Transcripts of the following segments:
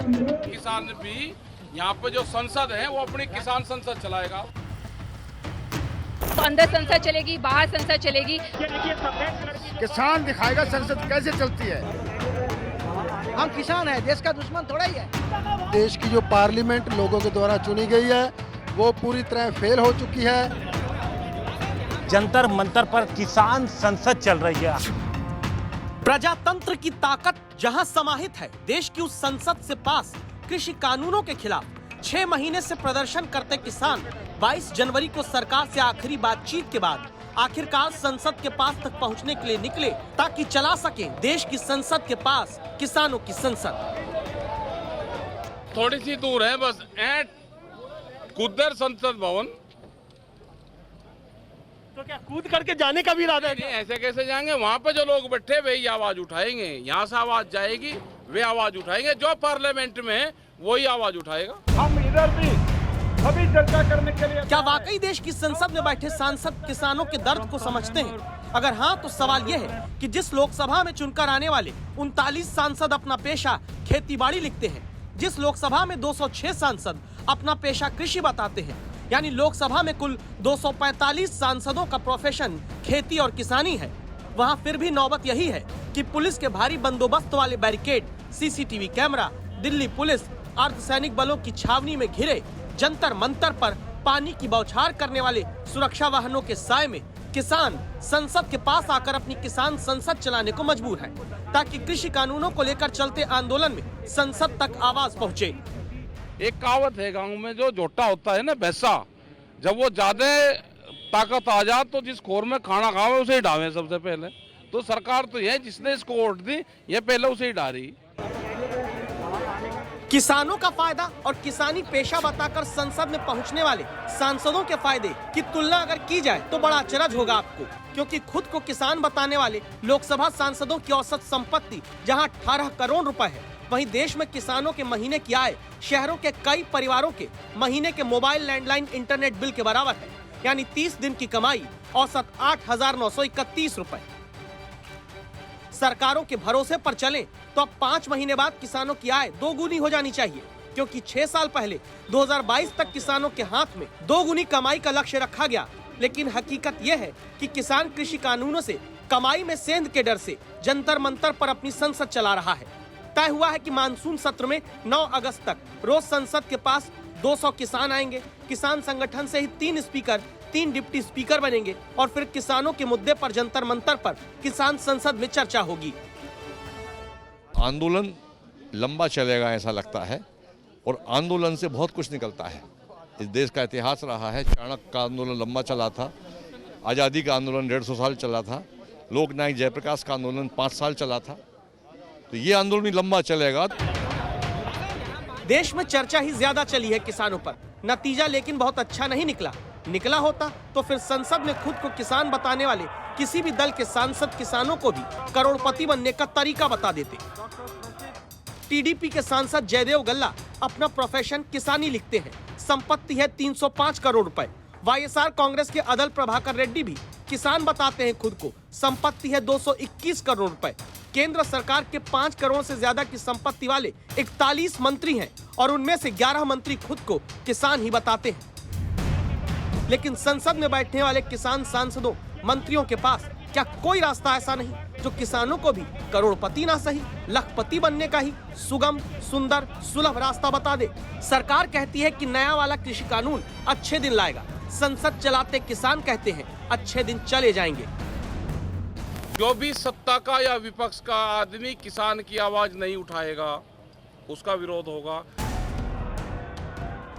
किसान भी यहाँ पे जो संसद है वो अपनी किसान संसद चलाएगा। तो अंदर संसद चलेगी, बाहर संसद चलेगी। किसान दिखाएगा संसद कैसे चलती है। हम किसान हैं, देश का दुश्मन थोड़ा ही है। देश की जो पार्लियामेंट लोगों के द्वारा चुनी गई है वो पूरी तरह फेल हो चुकी है। जंतर मंतर पर किसान संसद चल रही है। प्रजातंत्र की ताकत जहां समाहित है, देश की उस संसद से पास कृषि कानूनों के खिलाफ 6 महीने से प्रदर्शन करते किसान 22 जनवरी को सरकार से आखिरी बातचीत के बाद आखिरकार संसद के पास तक पहुंचने के लिए निकले, ताकि चला सके देश की संसद के पास किसानों की संसद। थोड़ी सी दूर है बस, कुदर संसद भवन। तो क्या कूद करके जाने का भी इरादा है? नहीं, ऐसे कैसे जाएंगे? वहाँ पे जो लोग बैठे वे ही आवाज उठाएंगे। यहाँ से आवाज जाएगी, वे आवाज उठाएंगे। जो पार्लियामेंट में है वही आवाज उठाएगा। हम इधर भी सभी चर्चा करने के लिए। क्या वाकई देश की संसद में बैठे सांसद किसानों के दर्द को समझते हैं? अगर हाँ, तो सवाल यह है कि जिस लोकसभा में चुनकर आने वाले 39 सांसद अपना पेशा खेतीबाड़ी लिखते हैं, जिस लोकसभा में 206 सांसद अपना पेशा कृषि बताते हैं, यानी लोकसभा में कुल 245 सांसदों का प्रोफेशन खेती और किसानी है, वहाँ फिर भी नौबत यही है कि पुलिस के भारी बंदोबस्त वाले barricade, CCTV camera, Delhi police, अर्धसैनिक बलों की छावनी में घिरे जंतर मंतर पर पानी की बौछार करने वाले सुरक्षा वाहनों के साए में किसान संसद के पास आकर अपनी किसान संसद चलाने को मजबूर है, ताकि कृषि कानूनों को लेकर चलते आंदोलन में संसद तक आवाज पहुंचे। एक कहावत है गांव में, जो झोटा होता है ना भैंसा, जब वो ज्यादा ताकत आ जाए तो जिस खोर में खाना खावे उसे ही डावे सबसे पहले। तो सरकार तो ये जिसने इसको वोट दी ये पहले उसे ही डाली। किसानों का फायदा और किसानी पेशा बताकर संसद में पहुंचने वाले सांसदों के फायदे की तुलना अगर की जाए तो बड़ा अचरज होगा आपको, क्योंकि खुद को किसान बताने वाले लोकसभा सांसदों की औसत संपत्ति जहां 18 करोड़ रुपए है, वहीं देश में किसानों के महीने की आय शहरों के कई परिवारों के महीने के मोबाइल लैंडलाइन इंटरनेट बिल के बराबर है, यानी 30 दिन की कमाई औसत 8,931 रुपए। सरकारों के भरोसे पर चलें तो अब 5 महीने बाद किसानों की आय 2 गुनी हो जानी चाहिए, क्योंकि 6 साल पहले 2022 तक किसानों के हाथ में 2 गुनी कमाई का लक्ष्य रखा गया। लेकिन हकीकत यह है कि किसान कृषि कानूनों से कमाई में सेंध के डर से जंतर मंतर पर अपनी संसद चला रहा है। तय हुआ है कि मानसून सत्र में 9 अगस्त तक रोज संसद के पास 200 किसान आएंगे। किसान संगठन से ही 3 स्पीकर, 3 डिप्टी स्पीकर बनेंगे और फिर किसानों के मुद्दे पर जंतर मंतर पर किसान संसद में चर्चा होगी। आंदोलन लंबा चलेगा ऐसा लगता है, और आंदोलन से बहुत कुछ निकलता है। इस देश का इतिहास रहा है, चाणक्य का आंदोलन लंबा चला था, आज़ादी का आंदोलन 150 साल चला था, लोकनायक जयप्रकाश का आंदोलन 5 साल चला था, तो ये आंदोलन लंबा चलेगा। देश में चर्चा ही ज्यादा चली है किसानों पर, नतीजा लेकिन बहुत अच्छा नहीं निकला होता तो फिर संसद में खुद को किसान बताने वाले किसी भी दल के सांसद किसानों को भी करोड़पति बनने का तरीका बता देते। टीडीपी के सांसद जयदेव गल्ला अपना प्रोफेशन किसानी लिखते हैं, संपत्ति है 305 करोड़ रुपए। वाईएसआर कांग्रेस के अदल प्रभाकर रेड्डी भी किसान बताते हैं खुद को, संपत्ति है 221 करोड़ रुपए। केंद्र सरकार के 5 करोड़ से ज्यादा की संपत्ति वाले 41 मंत्री हैं और उनमें से 11 मंत्री खुद को किसान ही बताते हैं। लेकिन संसद में बैठने वाले किसान सांसदों, मंत्रियों के पास क्या कोई रास्ता ऐसा नहीं जो किसानों को भी करोड़पति ना सही लखपति बनने का ही सुगम, सुंदर, सुलभ रास्ता बता दे? सरकार कहती है कि नया वाला कृषि कानून अच्छे दिन लाएगा, संसद चलाते किसान कहते हैं अच्छे दिन चले जाएंगे। जो भी सत्ता का या विपक्ष का आदमी किसान की आवाज नहीं उठाएगा उसका विरोध होगा।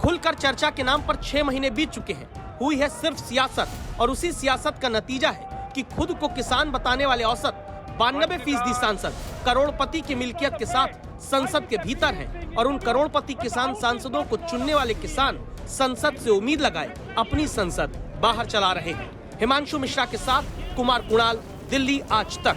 खुलकर चर्चा के नाम पर 6 महीने बीत चुके हैं, हुई है सिर्फ सियासत, और उसी सियासत का नतीजा है कि खुद को किसान बताने वाले औसत 92% सांसद करोड़पति की मिल्कियत के साथ संसद के भीतर हैं, और उन करोड़पति किसान सांसदों को चुनने वाले किसान संसद से उम्मीद लगाए अपनी संसद बाहर चला रहे हैं। हिमांशु मिश्रा के साथ कुमार कुणाल, दिल्ली आज तक।